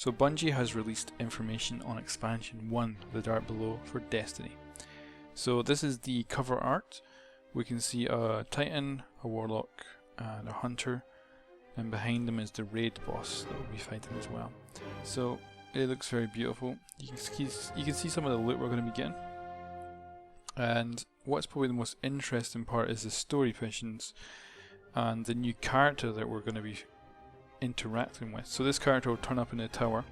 So Bungie has released information on expansion 1, The Dark Below, for Destiny. So this is the cover art. We can see a Titan, a Warlock, and a Hunter, and behind them is the raid boss that we'll be fighting as well. So it looks very beautiful. You can see some of the loot we're going to be getting. And what's probably the most interesting part is the story missions and the new character that we're going to be interacting with. So this character will turn up in the tower,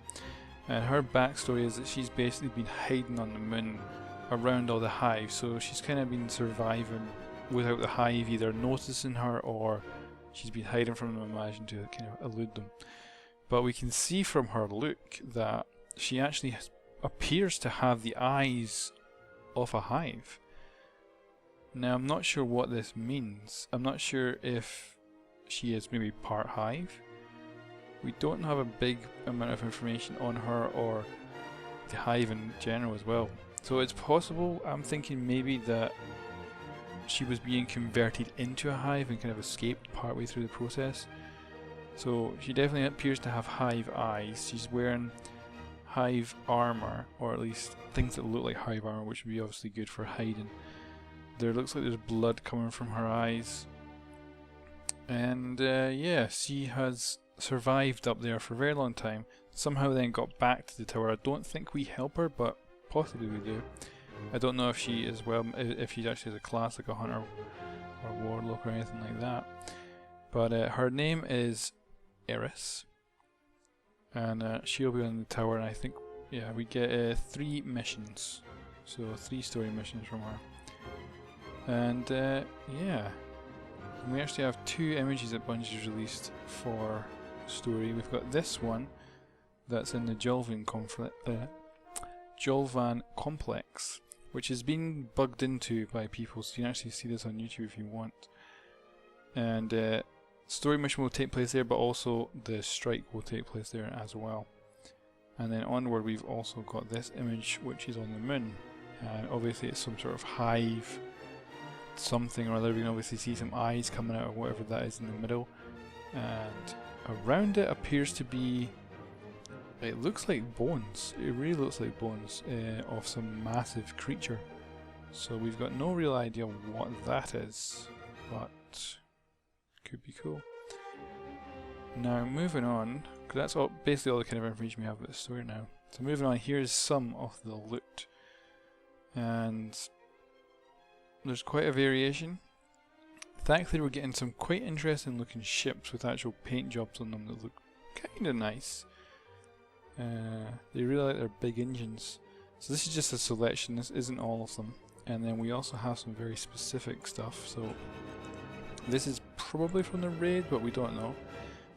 and her backstory is that she's basically been hiding on the moon around all the hives. So she's kind of been surviving without the hive either noticing her, or she's been hiding from them, imagine, to kind of elude them. But we can see from her look that she actually appears to have the eyes of a hive. Now I'm not sure what this means. I'm not sure if she is maybe part hive. We don't have a big amount of information on her or the hive in general as well. So it's possible, I'm thinking maybe that she was being converted into a hive and kind of escaped partway through the process. So she definitely appears to have hive eyes. She's wearing hive armor, or at least things that look like hive armor, which would be obviously good for hiding. There looks like there's blood coming from her eyes. And yeah, she has survived up there for a very long time. Somehow then got back to the tower. I don't think we help her, but possibly we do. I don't know if she is if she's actually a class like a hunter or warlock or anything like that. But her name is Eris, and she'll be on the tower. And I think, yeah, we get 3 missions, so 3 story missions from her. And yeah, and we actually have 2 images that Bungie's released for story. We've got this one that's in the Julvan complex, which has been bugged into by people, so you can actually see this on YouTube if you want. And story mission will take place there, but also the strike will take place there as well. And then onward we've also got this image which is on the moon, and obviously it's some sort of hive something or other. We can obviously see some eyes coming out of whatever that is in the middle, and around it appears to be, it looks like bones. It really looks like bones of some massive creature. So we've got no real idea what that is, but could be cool. Now moving on, because that's all, basically all the kind of information we have about the story now. So moving on, here's some of the loot, and there's quite a variation. Thankfully we're getting some quite interesting looking ships with actual paint jobs on them that look kind of nice. They really like their big engines. So this is just a selection, this isn't all of them. And then we also have some very specific stuff. So this is probably from the raid, but we don't know.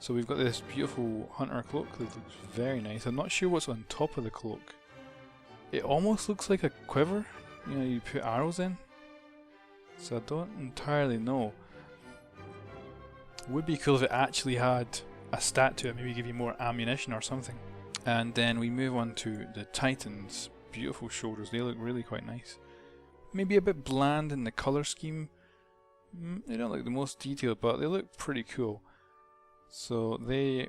So we've got this beautiful hunter cloak that looks very nice. I'm not sure what's on top of the cloak. It almost looks like a quiver, you know, you put arrows in. So I don't entirely know. Would be cool if it actually had a stat to it, maybe give you more ammunition or something. And then we move on to the Titans. Beautiful shoulders, they look really quite nice. Maybe a bit bland in the colour scheme. They don't look the most detailed, but they look pretty cool. So they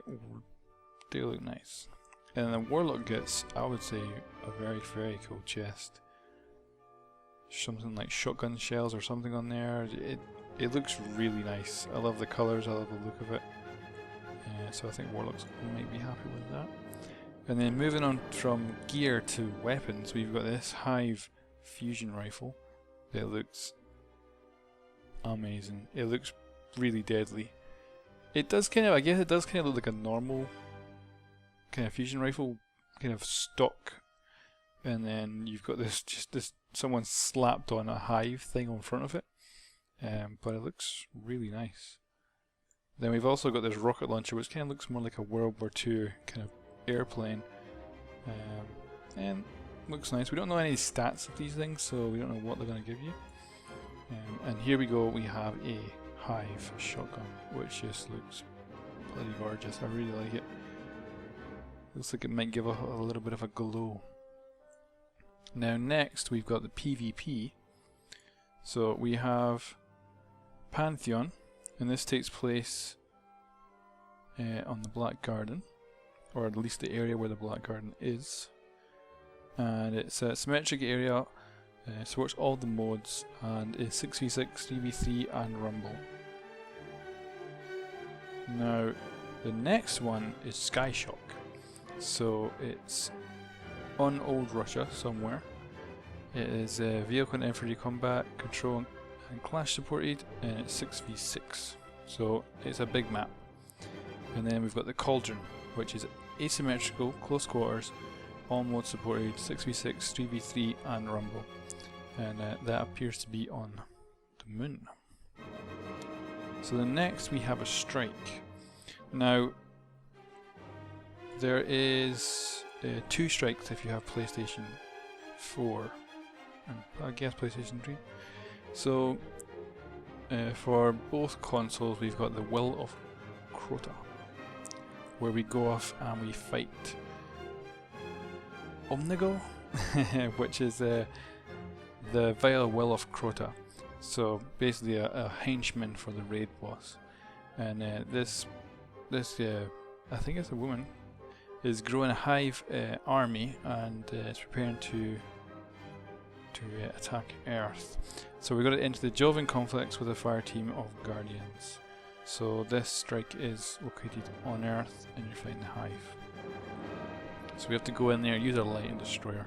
look nice. And the Warlock gets, I would say, a very, very cool chest. Something like shotgun shells or something on there. It looks really nice. I love the colours, I love the look of it. So I think Warlocks might be happy with that. And then moving on from gear to weapons, we've got this Hive fusion rifle. It looks amazing. It looks really deadly. It does kind of, I guess it does kind of look like a normal kind of fusion rifle, kind of stock. And then you've got this, just this, someone slapped on a hive thing on front of it. But it looks really nice. Then we've also got this rocket launcher, which kind of looks more like a World War II kind of airplane. And looks nice. We don't know any stats of these things, so we don't know what they're going to give you. And here we go, we have a Hive shotgun, which just looks bloody gorgeous. I really like it. Looks like it might give a little bit of a glow. Now next we've got the PvP. So we have Pantheon, and this takes place on the Black Garden. or at least the area where the Black Garden is. And it's a symmetric area, supports all the modes, and is 6v6, 3v3 and Rumble. Now the next one is Sky Shock. So it's on Old Russia somewhere. It is vehicle and infantry combat, control and clash supported, and it's 6v6. So it's a big map. And then we've got the Cauldron, which is asymmetrical, close quarters, all modes supported, 6v6, 3v3 and Rumble. And that appears to be on the moon. So the next we have a Strike. Now there is 2 strikes if you have PlayStation 4 and I guess PlayStation 3. So for both consoles we've got the Will of Crota, where we go off and we fight Omnigo, which is the Vile Will of Crota. So basically a henchman for the raid boss. And this I think it's a woman, is growing a hive army and is preparing to attack Earth. So we're going to enter the Jovian conflicts with a fire team of Guardians. So this strike is located on Earth and you're fighting the hive. So we have to go in there, use our light and destroyer.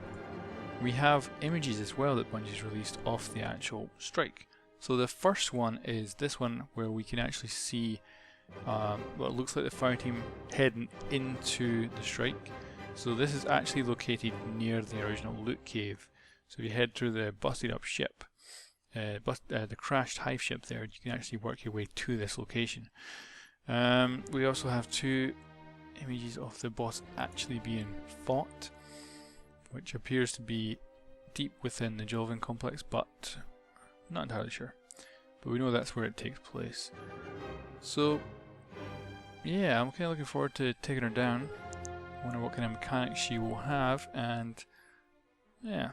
We have images as well that Bungie's released off the actual strike. So the first one is this one where we can actually see what looks like the fire team heading into the strike. So this is actually located near the original loot cave. So if you head through the busted up ship, the crashed hive ship there, you can actually work your way to this location. We also have 2 images of the boss actually being fought, which appears to be deep within the Jovian complex, but not entirely sure. But we know that's where it takes place. So yeah, I'm kind of looking forward to taking her down. Wonder what kind of mechanics she will have, and yeah,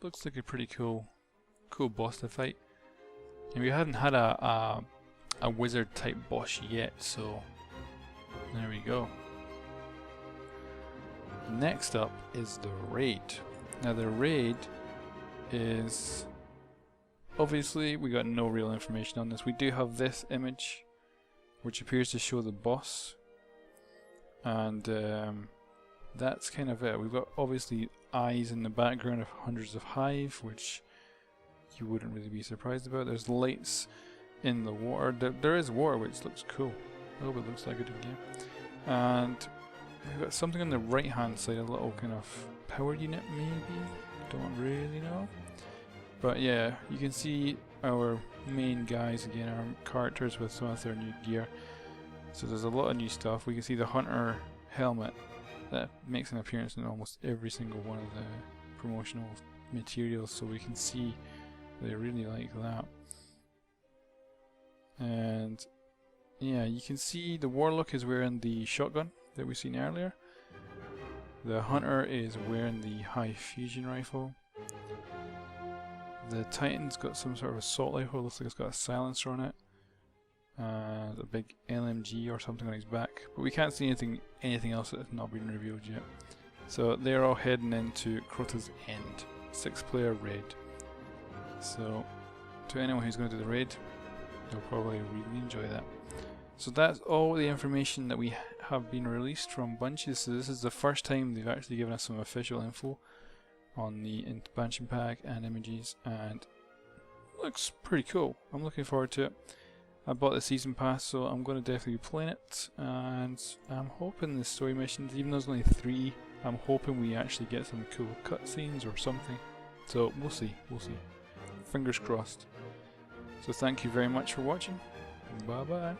looks like a pretty cool boss to fight. And we haven't had a wizard type boss yet, so there we go. Next up is the raid. Now the raid is, obviously we got no real information on this. We do have this image which appears to show the boss, and that's kind of it. We've got obviously eyes in the background of hundreds of hive, which you wouldn't really be surprised about. There's lights in the water. There is water, which looks cool. A little bit looks like it in game. And we've got something on the right hand side, a little kind of power unit maybe, don't really know. But yeah, you can see our main guys again, our characters with some of their new gear. So there's a lot of new stuff. We can see the hunter helmet that makes an appearance in almost every single one of the promotional materials, so we can see they really like that. And yeah, you can see the warlock is wearing the shotgun that we've seen earlier. The hunter is wearing the high fusion rifle. The Titan's got some sort of assault rifle, looks like it's got a silencer on it. And a big LMG or something on his back. But we can't see anything else that has not been revealed yet. So they're all heading into Crota's End. 6-player raid. So to anyone who's going to do the raid, they'll probably really enjoy that. So that's all the information that we have been released from Bungie. So this is the first time they've actually given us some official info on the expansion pack and images, and looks pretty cool. I'm looking forward to it. I bought the season pass, so I'm going to definitely be playing it, and I'm hoping the story missions, even though there's only 3, I'm hoping we actually get some cool cutscenes or something. So we'll see, Fingers crossed. So thank you very much for watching. Bye bye.